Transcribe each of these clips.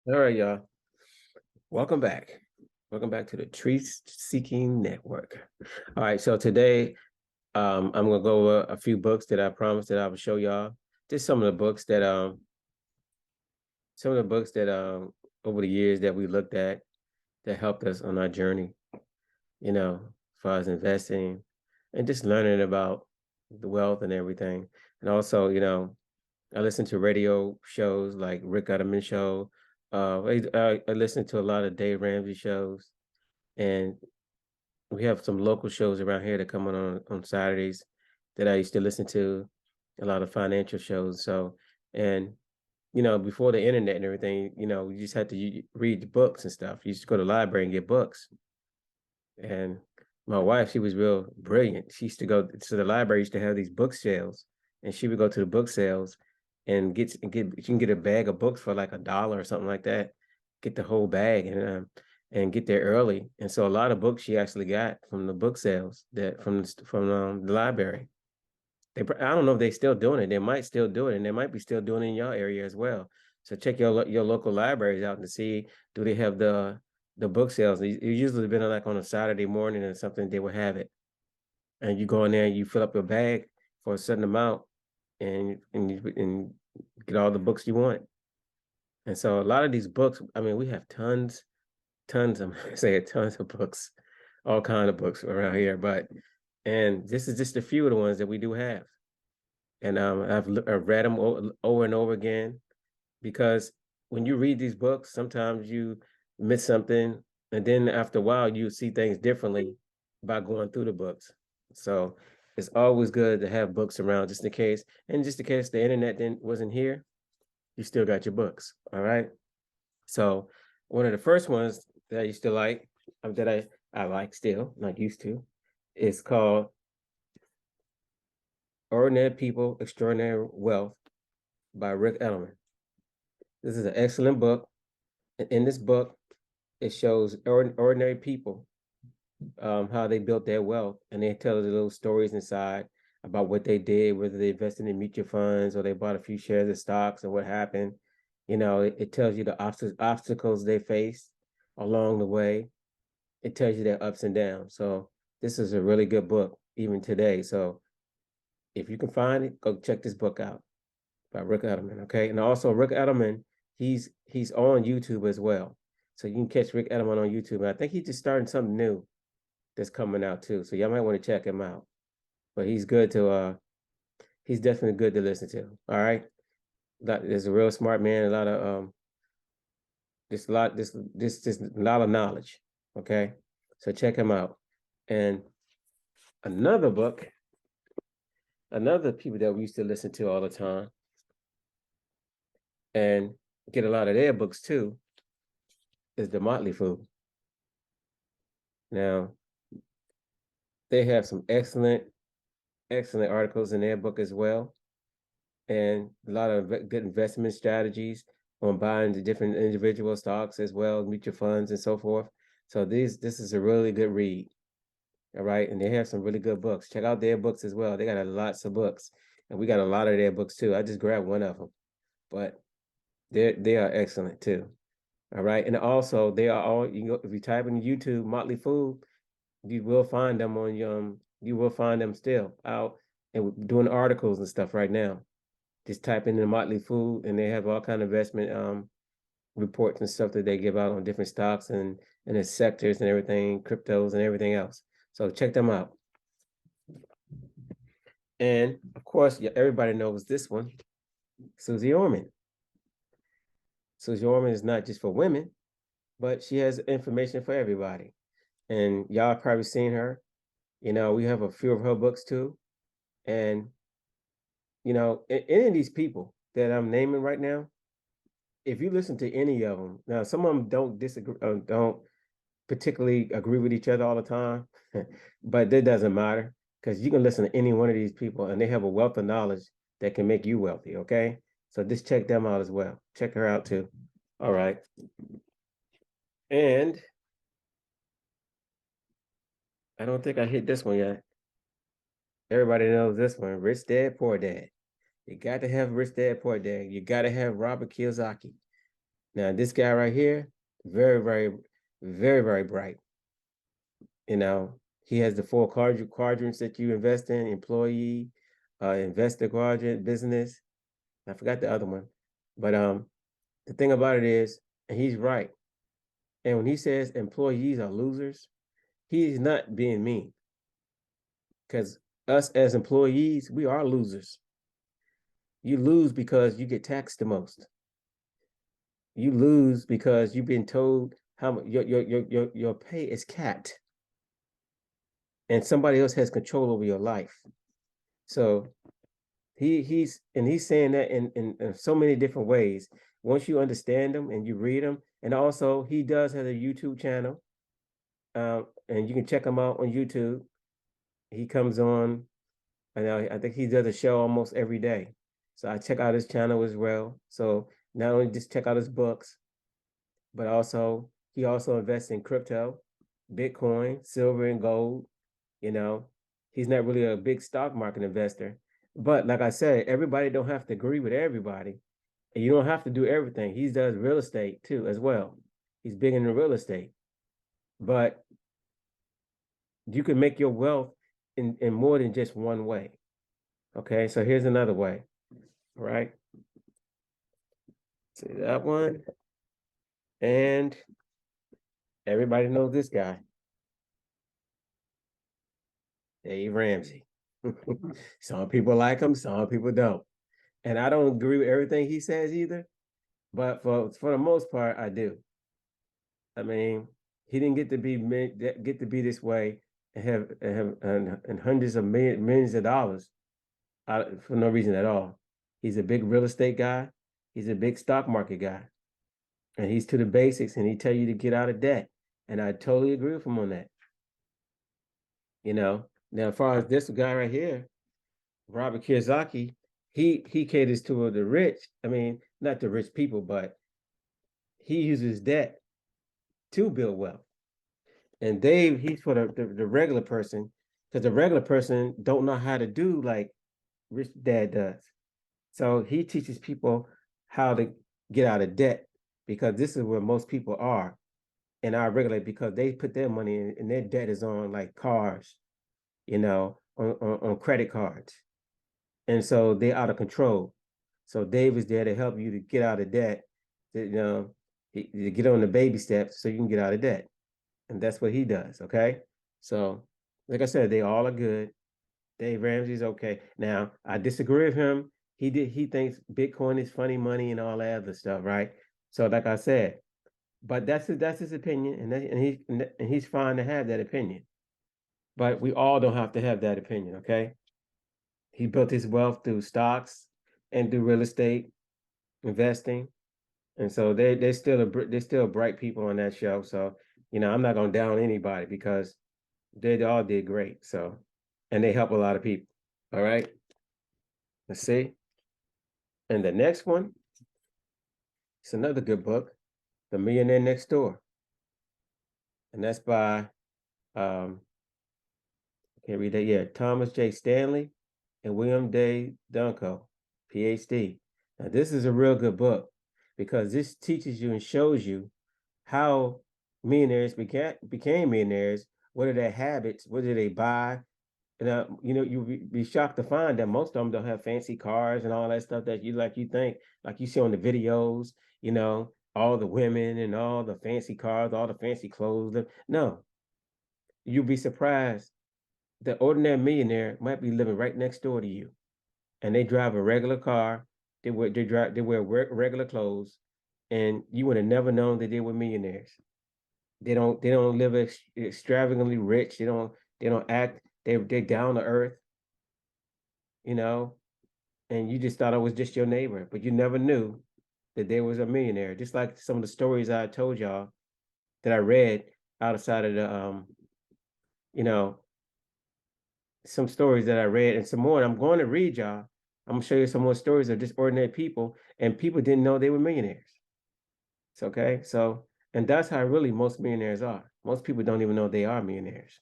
All right, y'all. Welcome back. Welcome back to the Truth Seeking Network. All right, so today I'm gonna go over a few books that I promised that I would show y'all. Just some of the books that over the years that we looked at that helped us on our journey, as far as investing and just learning about the wealth and everything. And also, I listen to radio shows like Rick Utterman show. I listen to a lot of Dave Ramsey shows, and we have some local shows around here that come on Saturdays that I used to listen to. A lot of financial shows. So, and before the internet and everything, you just had to read the books and stuff. You used to go to the library and get books. And my wife, she was real brilliant. She used to go to the library, used to have these book sales, and she would go to the book sales and get you can get a bag of books for like $1 or something like that. Get the whole bag and get there early. And so a lot of books she actually got from the book sales that from the library. I don't know if they're still doing it. They might still do it, and they might be still doing it in your area as well. So check your local libraries out to see, do they have the book sales. It usually been like on a Saturday morning or something. They will have it, and you go in there and you fill up your bag for a certain amount, and get all the books you want. And so a lot of these books, I mean, we have tons. I'm saying tons of books, all kind of books around here. And this is just a few of the ones that we do have. And I've read them over and over again, because when you read these books, sometimes you miss something, and then after a while, you see things differently by going through the books. So it's always good to have books around, just in case, and just in case the internet then wasn't here, you still got your books. All right. So one of the first ones that I used to like, that I like still, not used to, is called Ordinary People, Extraordinary Wealth by Rick Edelman. This is an excellent book. In this book, it shows ordinary people, how they built their wealth, and they tell the little stories inside about what they did, whether they invested in mutual funds or they bought a few shares of stocks and what happened. It tells you the obstacles they faced along the way. It tells you their ups and downs. So this is a really good book even today. So if you can find it, go check this book out by Rick Edelman. Okay, and also Rick Edelman, he's on YouTube as well, so you can catch Rick Edelman on YouTube. And I think he's just starting something new that's coming out too. So y'all might want to check him out. But he's definitely good to listen to. All right. There's a real smart man, a lot of this a lot of knowledge. Okay. So check him out. And another book, another people that we used to listen to all the time and get a lot of their books too, is the Motley Fool. Now, they have some excellent articles in their book as well, and a lot of good investment strategies on buying the different individual stocks as well, mutual funds and so forth. So this is a really good read. All right, and they have some really good books. Check out their books as well. They got lots of books, and we got a lot of their books too. I just grabbed one of them, but they are excellent too. All right, and also they are all, you go, if you type in YouTube Motley Fool, you will find them on you will find them still out and doing articles and stuff right now. Just type in the Motley Fool, and they have all kind of investment reports and stuff that they give out on different stocks and the sectors and everything, cryptos and everything else. So check them out. And of course, yeah, everybody knows this one, Susie Orman. Susie Orman is not just for women, but she has information for everybody. And y'all probably seen her. We have a few of her books too. And any of these people that I'm naming right now, if you listen to any of them, now some of them don't disagree, don't particularly agree with each other all the time, but that doesn't matter, because you can listen to any one of these people and they have a wealth of knowledge that can make you wealthy. Okay, so just check them out as well. Check her out too. All right, and I don't think I hit this one yet. Everybody knows this one: Rich Dad Poor Dad. You got to have Rich Dad Poor Dad. You got to have Robert Kiyosaki. Now, this guy right here, very, very, very, very bright. You know, he has the four quadrants that you invest in: employee, investor quadrant, business. I forgot the other one, but the thing about it is, and he's right. And when he says employees are losers, he's not being mean, because us as employees, we are losers. You lose because you get taxed the most. You lose because you've been told how much your pay is capped, and somebody else has control over your life. So he's saying that in so many different ways. Once you understand them and you read them, and also he does have a YouTube channel, and you can check him out on YouTube. He comes on, and I think he does a show almost every day. So I check out his channel as well. So not only just check out his books, but also he also invests in crypto, Bitcoin, silver, and gold. You know, he's not really a big stock market investor, but like I said, everybody don't have to agree with everybody, and you don't have to do everything. He does real estate too as well. He's big into real estate, but you can make your wealth in more than just one way. Okay, so here's another way. All right, see that one, and everybody knows this guy, Dave Ramsey. Some people like him, some people don't. And I don't agree with everything he says either, but for the most part, I do. I mean, he didn't get to be this way and hundreds of millions of dollars for no reason at all. He's a big real estate guy. He's a big stock market guy, and he's to the basics. And he tell you to get out of debt, and I totally agree with him on that. You know, now as far as this guy right here, Robert Kiyosaki, he caters to the rich. I mean, not the rich people, but he uses debt to build wealth. And Dave, he's for the regular person, because the regular person don't know how to do like Rich Dad does. So he teaches people how to get out of debt, because this is where most people are in our regular, because they put their money in and their debt is on like cars, on credit cards. And so they're out of control. So Dave is there to help you to get out of debt, to get on the baby steps so you can get out of debt. And that's what he does. Okay. So, like I said, they all are good. Dave Ramsey's okay. Now, I disagree with him. He thinks Bitcoin is funny money and all that other stuff, right? So, like I said, but that's his opinion, and he's fine to have that opinion. But we all don't have to have that opinion, okay? He built his wealth through stocks and through real estate investing, and so they're still bright people on that show. So, I'm not gonna down anybody, because they all did great. So, and they help a lot of people. All right. Let's see. And the next one, it's another good book, The Millionaire Next Door. And that's by I can't read that yet. Thomas J. Stanley and William Day Dunco, PhD. Now, this is a real good book, because this teaches you and shows you how millionaires became millionaires. What are their habits? What do they buy? And you'd be shocked to find that most of them don't have fancy cars and all that stuff that you think, like you see on the videos, all the women and all the fancy cars, all the fancy clothes. No, you'll be surprised. The ordinary millionaire might be living right next door to you, and they drive a regular car. They wear regular clothes, and you would have never known that they were millionaires. They don't live extravagantly rich. They don't act. They're down to earth, you know, and you just thought it was just your neighbor, but you never knew that there was a millionaire. Just like some of the stories I told y'all that I read outside of the you know, some stories that I read and some more. I'm going to read y'all. I'm gonna show you some more stories of just ordinary people, and people didn't know they were millionaires. It's okay. So, and that's how really most millionaires are. Most people don't even know they are millionaires.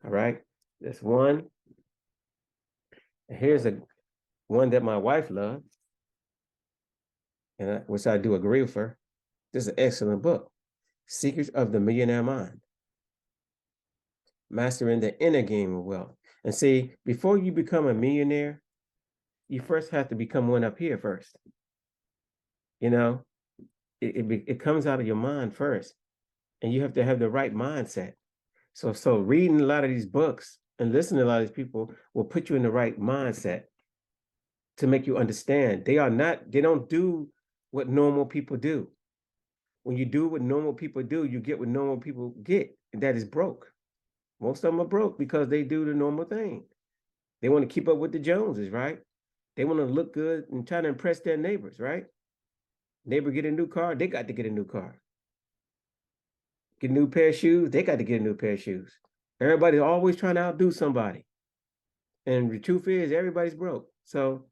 All right. That's one. And here's a one that my wife loves, and which I do agree with her. This is an excellent book. Secrets of the Millionaire Mind. Mastering the inner game of wealth. And see, before you become a millionaire, you first have to become one up here first. You know, it comes out of your mind first, and you have to have the right mindset. So reading a lot of these books and listening to a lot of these people will put you in the right mindset to make you understand. They don't do what normal people do. When you do what normal people do, you get what normal people get, and that is broke. Most of them are broke because they do the normal thing. They want to keep up with the Joneses, right? They want to look good and try to impress their neighbors, right? Neighbor get a new car, they got to get a new car. Get a new pair of shoes, they got to get a new pair of shoes. Everybody's always trying to outdo somebody. And the truth is, everybody's broke. So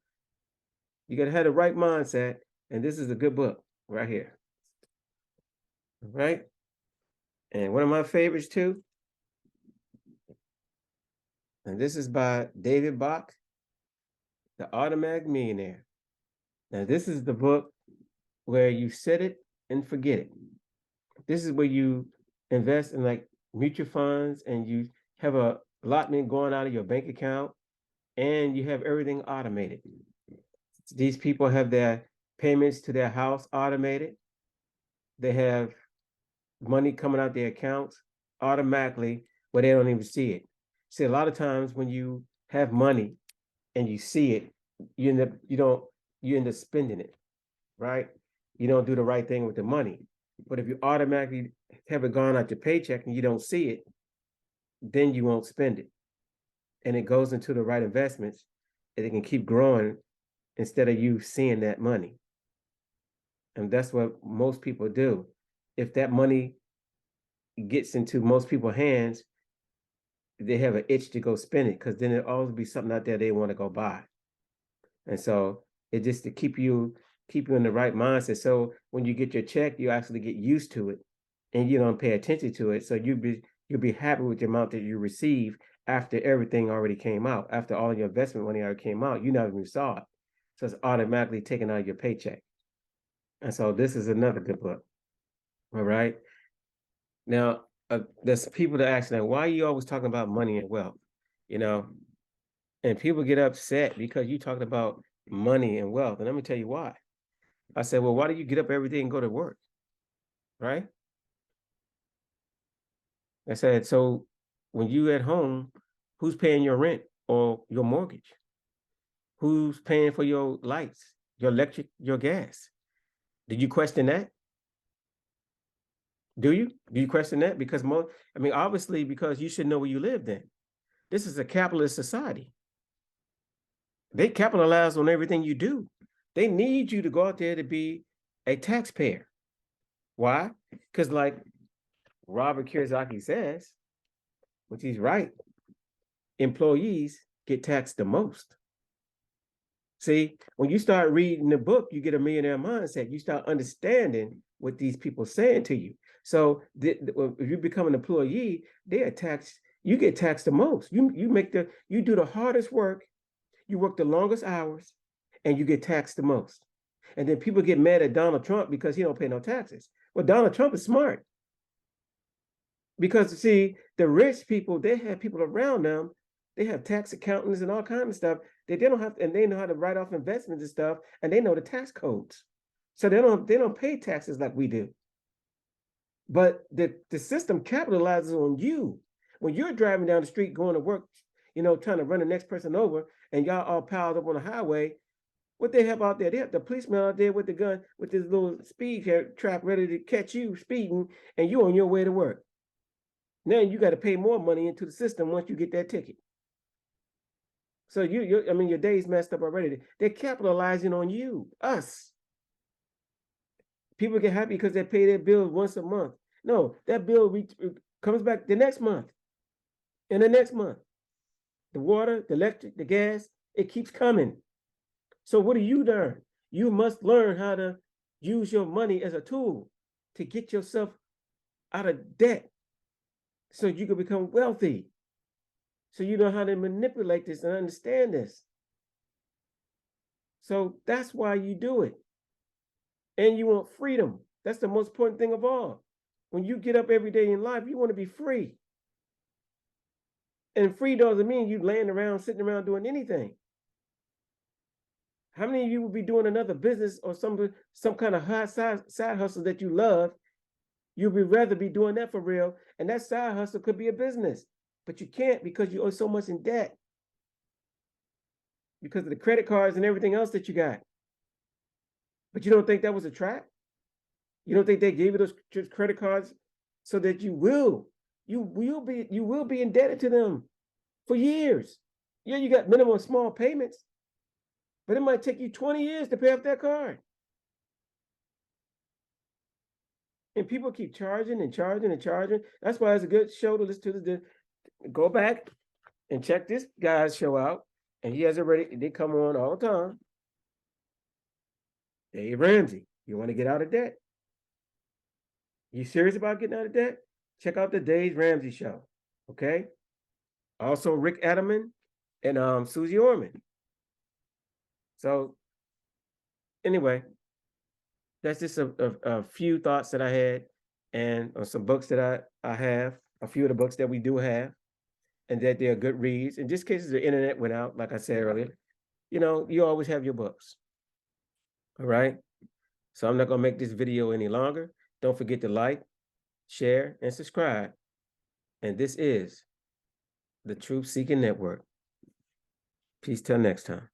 you got to have the right mindset. And this is a good book right here. Right? And one of my favorites too. And this is by David Bach, The Automatic Millionaire. Now, this is the book where you set it and forget it. This is where you invest in like mutual funds and you have a allotment going out of your bank account and you have everything automated. These people have their payments to their house automated. They have money coming out their accounts automatically where they don't even see it. See, a lot of times when you have money and you see it, you end up spending it, right? You don't do the right thing with the money. But if you automatically have it gone out your paycheck and you don't see it, then you won't spend it. And it goes into the right investments and it can keep growing instead of you seeing that money. And that's what most people do. If that money gets into most people's hands, they have an itch to go spend it because then there'll always be something out there they want to go buy. And so it just to keep you in the right mindset. So when you get your check, you actually get used to it and you don't pay attention to it. So you'll be happy with the amount that you receive after everything already came out, after all your investment money already came out, you never even saw it. So it's automatically taken out of your paycheck. And so this is another good book. All right. Now, there's people that ask now, why are you always talking about money and wealth? You know, and people get upset because you talking about money and wealth. And let me tell you why. I said, well, why do you get up every day and go to work? Right? I said, so when you at home, who's paying your rent or your mortgage? Who's paying for your lights, your electric, your gas? Did you question that? Do you? Do you question that? Because obviously, because you should know where you live then. This is a capitalist society. They capitalize on everything you do. They need you to go out there to be a taxpayer. Why? Because like Robert Kiyosaki says, which he's right, employees get taxed the most. See, when you start reading the book, you get a millionaire mindset. You start understanding what these people are saying to you. So if you become an employee, they are taxed. You get taxed the most. You do the hardest work, you work the longest hours, and you get taxed the most. And then people get mad at Donald Trump because he don't pay no taxes. Well, Donald Trump is smart. Because see, the rich people, they have people around them. They have tax accountants and all kinds of stuff that they don't have, and they know how to write off investments and stuff, and they know the tax codes. So they don't pay taxes like we do. But the system capitalizes on you. When you're driving down the street going to work, trying to run the next person over, and y'all all piled up on the highway, what they have out there? They have the policeman out there with the gun, with this little speed trap ready to catch you speeding, and you on your way to work. Now you got to pay more money into the system once you get that ticket. So your day's messed up already. They're capitalizing on you, us. People get happy because they pay their bills once a month. No, that bill comes back the next month, and the next month. The water, the electric, the gas, it keeps coming. So what do you learn? You must learn how to use your money as a tool to get yourself out of debt so you can become wealthy. So you know how to manipulate this and understand this. So that's why you do it. And you want freedom. That's the most important thing of all. When you get up every day in life, you want to be free. And free doesn't mean you laying around, sitting around doing anything. How many of you would be doing another business or some kind of high side hustle that you love? You'd rather be doing that for real. And that side hustle could be a business, but you can't because you owe so much in debt because of the credit cards and everything else that you got. But you don't think that was a trap? You don't think they gave you those credit cards so that you will be indebted to them for years? Yeah, you got minimum small payments, but it might take you 20 years to pay off that card. And people keep charging and charging and charging. That's why it's a good show to listen to. Go back and check this guy's show out. And he has already, they come on all the time. Dave Ramsey, you want to get out of debt? You serious about getting out of debt? Check out the Dave Ramsey show. Okay. Also Rick Edelman and Susie Orman. So anyway, that's just a few thoughts that I had and some books that I have, a few of the books that we do have, and that they're good reads. In just cases the internet went out, like I said earlier, you always have your books. All right. So I'm not going to make this video any longer. Don't forget to like, share, and subscribe. And this is the Truth Seeking Network. Peace till next time.